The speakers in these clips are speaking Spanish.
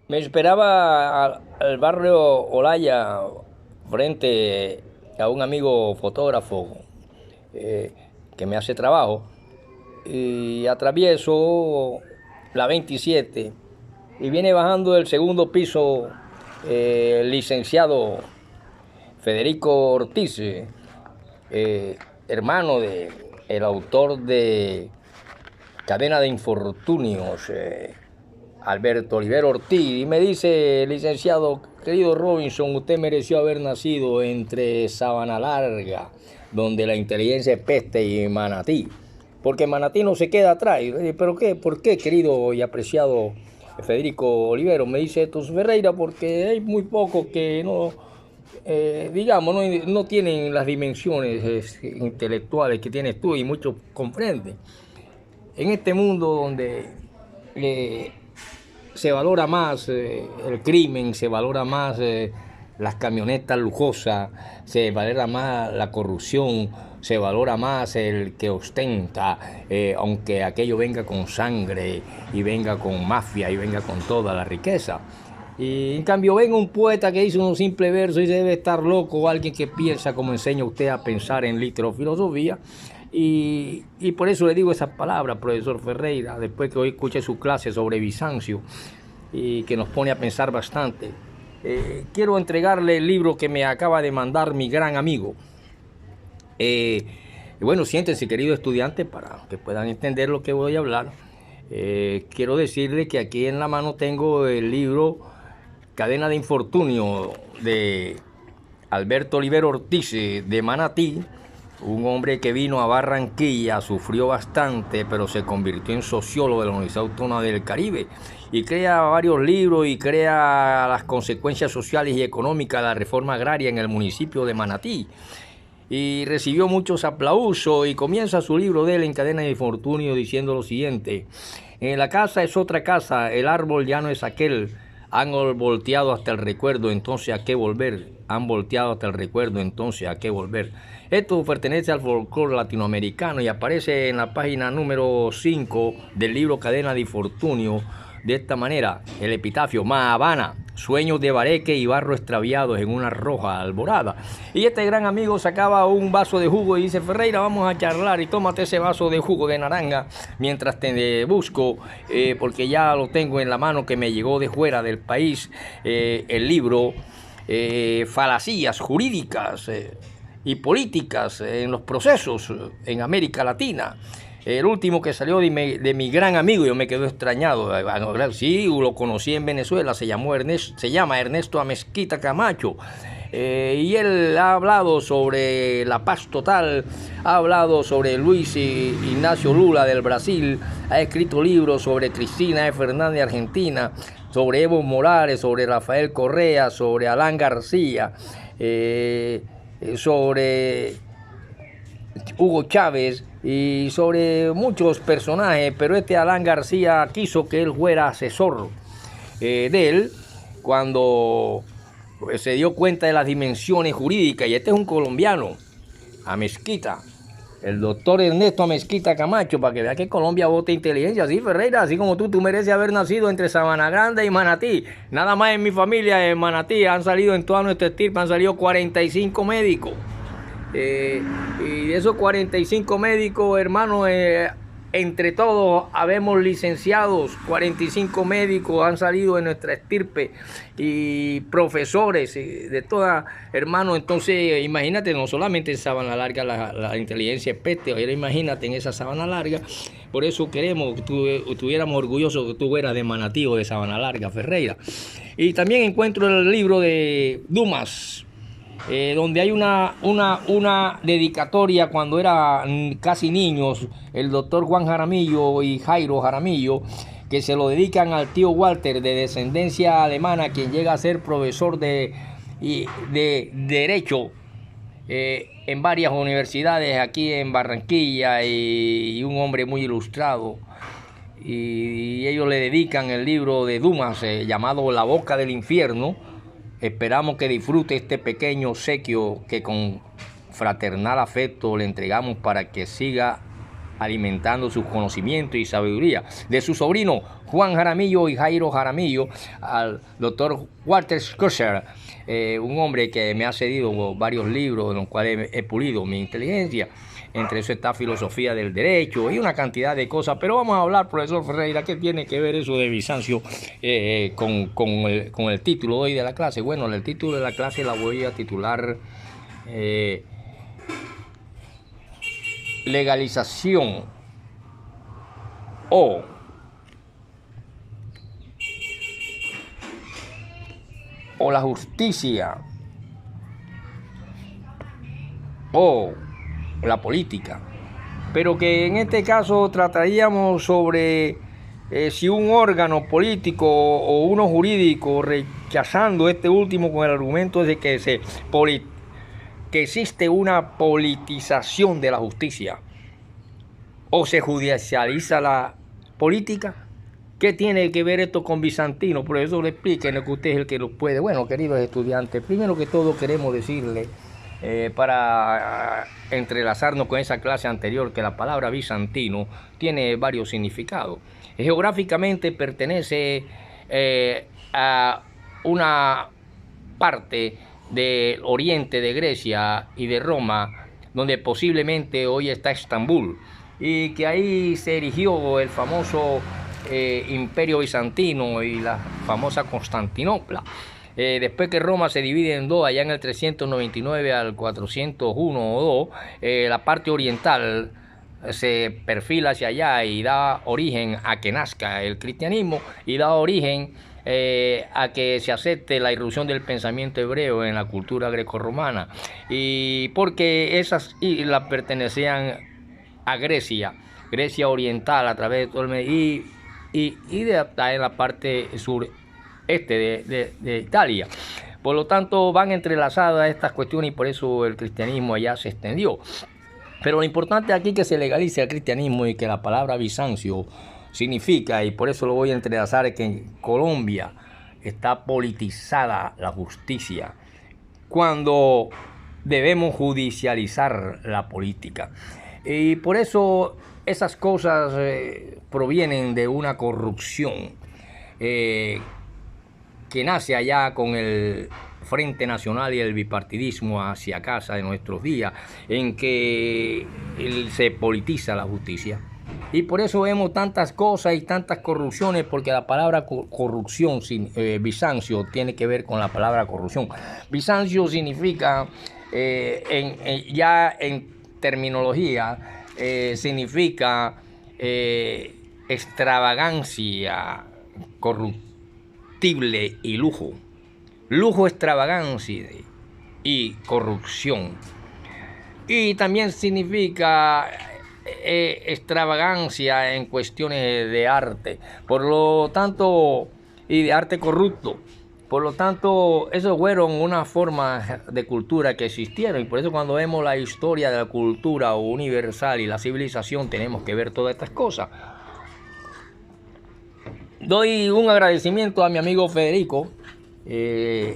Me esperaba al barrio Olaya frente a un amigo fotógrafo eh, que me hace trabajo y atravieso la 27 y viene bajando del segundo piso el licenciado Federico Ortiz, hermano de el autor de Cadena de Infortunios, Alberto Olivero Ortiz, y me dice, licenciado, querido Robinson, usted mereció haber nacido entre Sabana Larga, donde la inteligencia es peste, y Manatí, porque Manatí no se queda atrás. ¿Pero qué? ¿Por qué, querido y apreciado Federico Olivero? Me dice esto Ferreira, porque hay muy pocos que no, digamos, no tienen las dimensiones intelectuales que tienes tú y muchos comprenden. En este mundo donde eh, se valora más el crimen, se valora más las camionetas lujosas, se valora más la corrupción, se valora más el que ostenta, aunque aquello venga con sangre y venga con mafia y venga con toda la riqueza. Y en cambio venga un poeta que dice un simple verso y se debe estar loco, o alguien que piensa como enseña usted a pensar en filosofía. Y por eso le digo esas palabras, profesor Ferreira, después que hoy escuché su clase sobre Bizancio y que nos pone a pensar bastante. Quiero entregarle el libro que me acaba de mandar mi gran amigo. Y bueno, siéntense, querido estudiante, para que puedan entender lo que voy a hablar. Quiero decirle que aquí en la mano tengo el libro Cadena de Infortunio de Alberto Olivero Ortiz de Manatí, un hombre que vino a Barranquilla, sufrió bastante, pero se convirtió en sociólogo de la Universidad Autónoma del Caribe y crea varios libros y crea las consecuencias sociales y económicas de la reforma agraria en el municipio de Manatí. Y recibió muchos aplausos y comienza su libro de él en Cadena de Infortunio diciendo lo siguiente: en la casa es otra casa, el árbol ya no es aquel. Han volteado hasta el recuerdo, entonces a qué volver. Han volteado hasta el recuerdo, entonces a qué volver. Esto pertenece al folclore latinoamericano y aparece en la página número 5 del libro Cadena de Infortunio. De esta manera, el epitafio: Ma Habana, sueños de bareque y barro extraviados en una roja alborada. Y este gran amigo sacaba un vaso de jugo y dice: Ferreira, vamos a charlar y tómate ese vaso de jugo de naranja mientras te busco, porque ya lo tengo en la mano, que me llegó de fuera del país, el libro Falacias jurídicas y políticas en los procesos en América Latina. El último que salió de mi gran amigo, yo me quedo extrañado. Sí, lo conocí en Venezuela, se llama Ernesto Amezquita Camacho. Y él ha hablado sobre la paz total, ha hablado sobre Luis Ignacio Lula del Brasil, ha escrito libros sobre Cristina Fernández de Argentina, sobre Evo Morales, sobre Rafael Correa, sobre Alan García, sobre Hugo Chávez y sobre muchos personajes, pero este Alan García quiso que él fuera asesor de él cuando se dio cuenta de las dimensiones jurídicas. Y este es un colombiano, Amezquita, el doctor Ernesto Amezquita Camacho, para que vea que Colombia vota inteligencia. Sí, Ferreira, así como tú mereces haber nacido entre Sabana Grande y Manatí. Nada más en mi familia en Manatí han salido, en toda nuestra estirpe han salido 45 médicos. Y de esos 45 médicos, hermanos, entre todos habemos licenciados, 45 médicos han salido de nuestra estirpe y profesores de toda, hermanos. Entonces, imagínate, no solamente en Sabana Larga la inteligencia es peste, ahora imagínate en esa Sabana Larga. Por eso queremos que estuviéramos orgullosos que tú fueras de Manatí o de Sabana Larga, Ferreira. Y también encuentro el libro de Dumas, donde hay una dedicatoria cuando eran casi niños, el doctor Juan Jaramillo y Jairo Jaramillo, que se lo dedican al tío Walter, de descendencia alemana, quien llega a ser profesor de Derecho en varias universidades aquí en Barranquilla, y un hombre muy ilustrado. Y ellos le dedican el libro de Dumas llamado La Boca del Infierno. Esperamos que disfrute este pequeño obsequio que con fraternal afecto le entregamos para que siga alimentando sus conocimientos y sabiduría. De su sobrino Juan Jaramillo y Jairo Jaramillo al doctor Walter Schlosser, un hombre que me ha cedido varios libros en los cuales he pulido mi inteligencia. Entre eso está filosofía del derecho y una cantidad de cosas. Pero vamos a hablar, profesor Ferreira, ¿qué tiene que ver eso de Bizancio con el título hoy de la clase? Bueno, el título de la clase la voy a titular legalización o la justicia o la política, pero que en este caso trataríamos sobre si un órgano político o uno jurídico, rechazando este último con el argumento de que existe una politización de la justicia o se judicializa la política. ¿Qué tiene que ver esto con Bizantino? Por eso le expliquen que usted es el que lo puede. Bueno, queridos estudiantes, primero que todo queremos decirle, para entrelazarnos con esa clase anterior, que la palabra bizantino tiene varios significados. Geográficamente pertenece a una parte del oriente de Grecia y de Roma, donde posiblemente hoy está Estambul, y que ahí se erigió el famoso imperio bizantino y la famosa Constantinopla. Después que Roma se divide en dos, allá en el 399 al 401 o 2, la parte oriental se perfila hacia allá y da origen a que nazca el cristianismo y da origen a que se acepte la irrupción del pensamiento hebreo en la cultura grecorromana, y porque esas islas pertenecían a Grecia oriental a través de todo el medio y de en la parte sureste de Italia. Por lo tanto, van entrelazadas estas cuestiones y por eso el cristianismo allá se extendió. Pero lo importante aquí es que se legalice el cristianismo y que la palabra Bizancio significa, y por eso lo voy a entrelazar, que en Colombia está politizada la justicia cuando debemos judicializar la política. Y por eso esas cosas provienen de una corrupción que nace allá con el Frente Nacional y el bipartidismo hacia casa de nuestros días, en que se politiza la justicia. Y por eso vemos tantas cosas y tantas corrupciones, porque la palabra corrupción, Bizancio, tiene que ver con la palabra corrupción. Bizancio significa, ya en terminología, significa extravagancia, corruptible y lujo. Lujo, extravagancia y corrupción. Y también significa extravagancia en cuestiones de arte, por lo tanto, y de arte corrupto. Por lo tanto, eso fueron una forma de cultura que existieron, y por eso cuando vemos la historia de la cultura universal y la civilización tenemos que ver todas estas cosas. Doy un agradecimiento a mi amigo Federico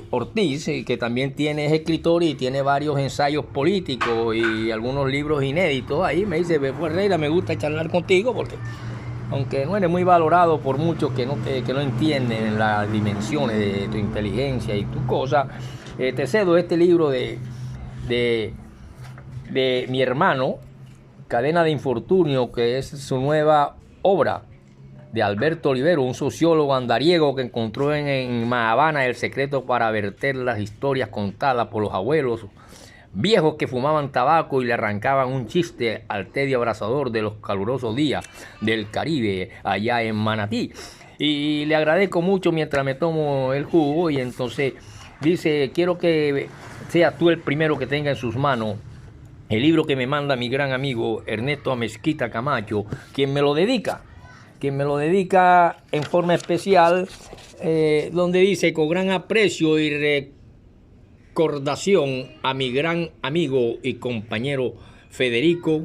Ortiz, que también es escritor y tiene varios ensayos políticos y algunos libros inéditos. Ahí me dice: Ferreira, me gusta charlar contigo porque aunque no eres muy valorado por muchos que no entienden las dimensiones de tu inteligencia y tu cosa, te cedo este libro de mi hermano, Cadena de Infortunio, que es su nueva obra, de Alberto Olivero, un sociólogo andariego que encontró en Mahabana el secreto para verter las historias contadas por los abuelos viejos que fumaban tabaco y le arrancaban un chiste al tedio abrasador de los calurosos días del Caribe allá en Manatí. Y le agradezco mucho mientras me tomo el jugo, y entonces dice: quiero que seas tú el primero que tenga en sus manos el libro que me manda mi gran amigo Ernesto Amezquita Camacho, quien me lo dedica en forma especial, donde dice: con gran aprecio y recordación a mi gran amigo y compañero Federico,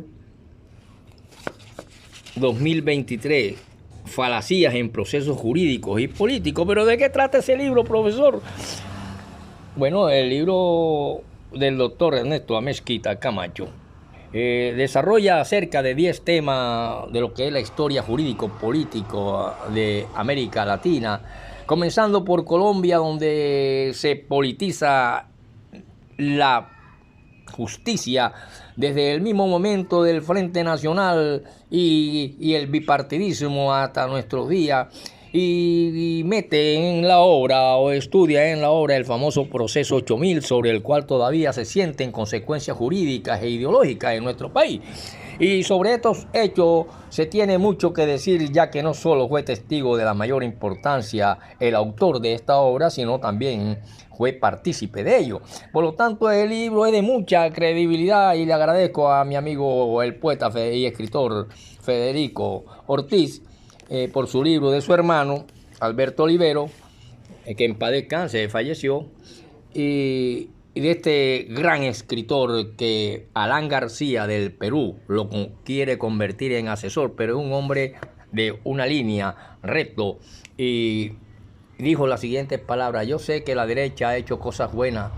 2023, falacias en procesos jurídicos y políticos. ¿Pero de qué trata ese libro, profesor? Bueno, el libro del doctor Ernesto Amezquita Camacho Desarrolla cerca de 10 temas de lo que es la historia jurídico-político de América Latina, comenzando por Colombia, donde se politiza la justicia desde el mismo momento del Frente Nacional y el bipartidismo hasta nuestros días, y mete en la obra o estudia en la obra el famoso proceso 8000, sobre el cual todavía se sienten consecuencias jurídicas e ideológicas en nuestro país. Y sobre estos hechos se tiene mucho que decir, ya que no solo fue testigo de la mayor importancia el autor de esta obra, sino también fue partícipe de ello. Por lo tanto, el libro es de mucha credibilidad y le agradezco a mi amigo el poeta y escritor Federico Ortiz por su libro de su hermano Alberto Olivero, que en paz descanse, falleció, y de este gran escritor que Alan García del Perú lo quiere convertir en asesor, pero es un hombre de una línea recto, y dijo las siguientes palabras: yo sé que la derecha ha hecho cosas buenas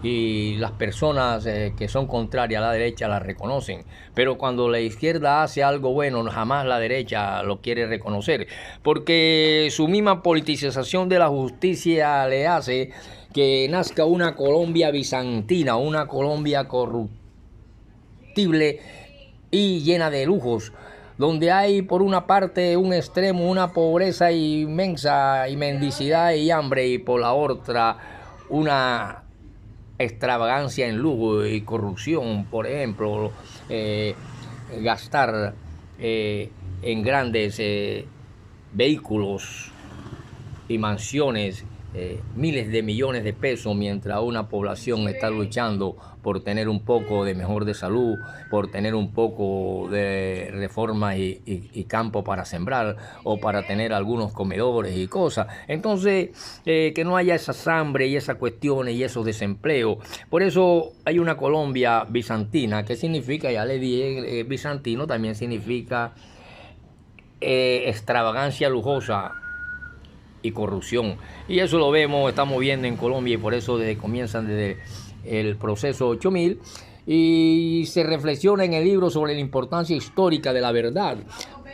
y las personas que son contrarias a la derecha las reconocen, pero cuando la izquierda hace algo bueno, jamás la derecha lo quiere reconocer, porque su misma politización de la justicia le hace que nazca una Colombia bizantina, una Colombia corruptible y llena de lujos, donde hay por una parte un extremo una pobreza inmensa y mendicidad y hambre, y por la otra una extravagancia en lujo y corrupción. Por ejemplo, gastar en grandes vehículos y mansiones miles de millones de pesos, mientras una población está luchando por tener un poco de mejor de salud, por tener un poco de reformas y campo para sembrar, o para tener algunos comedores y cosas. Entonces, que no haya esa hambre y esas cuestiones y esos desempleos. Por eso hay una Colombia bizantina, que significa, ya le dije, bizantino también significa extravagancia lujosa y corrupción, y eso lo vemos, estamos viendo en Colombia, y por eso comienzan desde el proceso 8000, y se reflexiona en el libro sobre la importancia histórica de la verdad,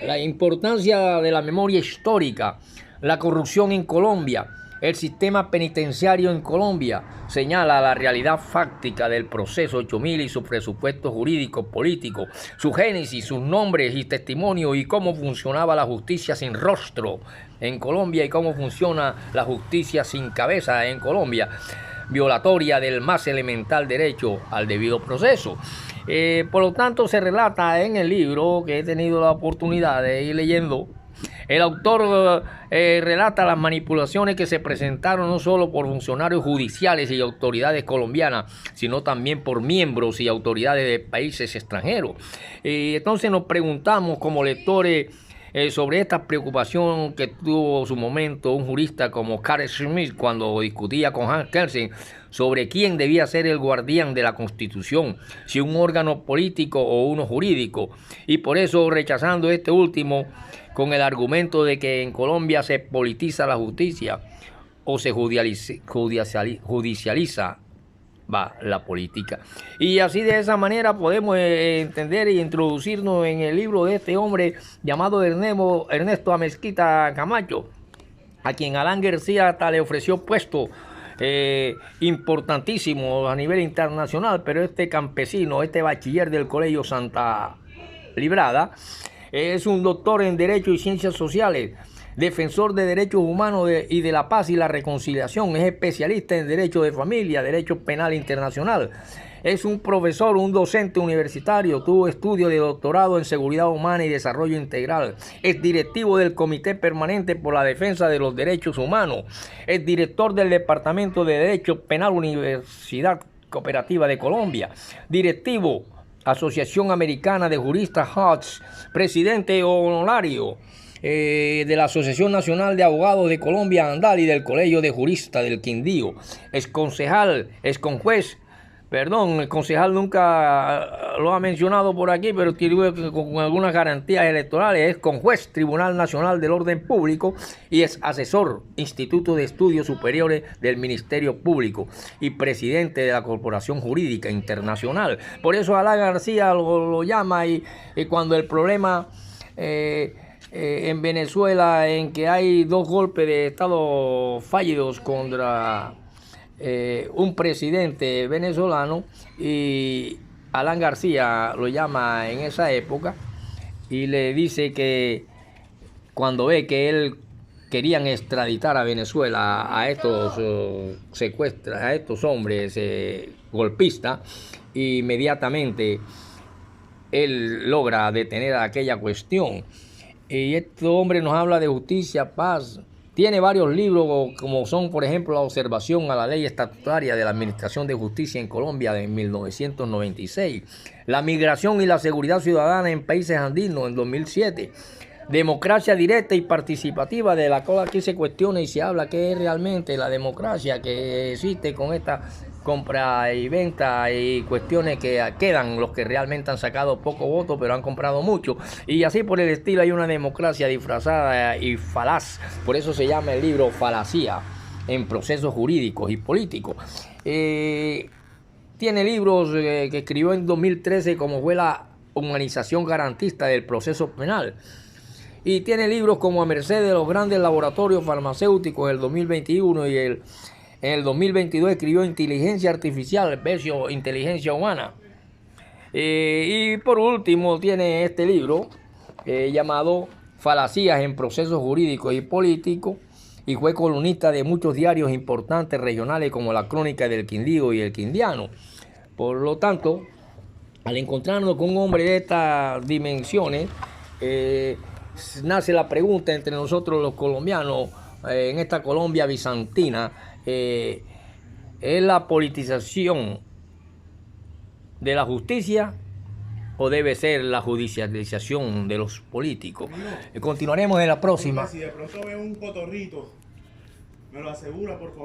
la importancia de la memoria histórica, la corrupción en Colombia, el sistema penitenciario en Colombia. Señala la realidad fáctica del proceso 8000 y su presupuesto jurídico político, su génesis, sus nombres y testimonios, y cómo funcionaba la justicia sin rostro en Colombia y cómo funciona la justicia sin cabeza en Colombia, violatoria del más elemental derecho al debido proceso. Por lo tanto, se relata en el libro, que he tenido la oportunidad de ir leyendo. El autor relata las manipulaciones que se presentaron no solo por funcionarios judiciales y autoridades colombianas, sino también por miembros y autoridades de países extranjeros. Entonces nos preguntamos como lectores sobre esta preocupación que tuvo su momento un jurista como Carl Schmitt cuando discutía con Hans Kelsen sobre quién debía ser el guardián de la Constitución, si un órgano político o uno jurídico, y por eso rechazando este último con el argumento de que en Colombia se politiza la justicia o se judicializa la política. Y así, de esa manera, podemos entender e introducirnos en el libro de este hombre llamado Ernesto Amezquita Camacho, a quien Alan García hasta le ofreció puesto importantísimo a nivel internacional, pero este campesino, este bachiller del Colegio Santa Librada, es un doctor en Derecho y Ciencias Sociales, defensor de derechos humanos y de la paz y la reconciliación. Es especialista en Derecho de Familia, Derecho Penal Internacional. Es un profesor, un docente universitario, tuvo estudios de doctorado en Seguridad Humana y Desarrollo Integral. Es directivo del Comité Permanente por la Defensa de los Derechos Humanos. Es director del Departamento de Derecho Penal, Universidad Cooperativa de Colombia. Directivo, Asociación Americana de Juristas Hodge, presidente honorario de la Asociación Nacional de Abogados de Colombia, ANDAL, y del Colegio de Juristas del Quindío. Es concejal, es conjuez Perdón, el concejal nunca lo ha mencionado por aquí, pero escribió con algunas garantías electorales. Es conjuez Tribunal Nacional del Orden Público y es asesor Instituto de Estudios Superiores del Ministerio Público y presidente de la Corporación Jurídica Internacional. Por eso Alan García lo llama y cuando el problema en Venezuela, en que hay 2 golpes de Estado fallidos contra un presidente venezolano, y Alan García lo llama en esa época y le dice que cuando ve que él querían extraditar a Venezuela a estos a estos hombres golpistas, inmediatamente él logra detener aquella cuestión. Y este hombre nos habla de justicia, paz. Tiene varios libros, como son, por ejemplo, La observación a la ley estatutaria de la Administración de Justicia en Colombia de 1996, La migración y la seguridad ciudadana en países andinos en 2007, Democracia directa y participativa, de la cual aquí se cuestiona y se habla qué es realmente la democracia que existe con esta compra y venta y cuestiones que quedan los que realmente han sacado poco voto pero han comprado mucho, y así por el estilo. Hay una democracia disfrazada y falaz, por eso se llama el libro Falacía en procesos jurídicos y políticos. Tiene libros que escribió en 2013, como fue La humanización garantista del proceso penal, y tiene libros como A merced de los grandes laboratorios farmacéuticos en el 2021, y en el 2022 escribió Inteligencia artificial versus inteligencia humana. Y por último tiene este libro llamado Falacías en procesos jurídicos y políticos, y fue columnista de muchos diarios importantes regionales como La Crónica del Quindío y El Quindiano. Por lo tanto, al encontrarnos con un hombre de estas dimensiones, nace la pregunta entre nosotros los colombianos, en esta Colombia bizantina, ¿es la politización de la justicia o debe ser la judicialización de los políticos? Continuaremos en la próxima. Si de pronto veo un cotorrito, me lo asegura, por favor.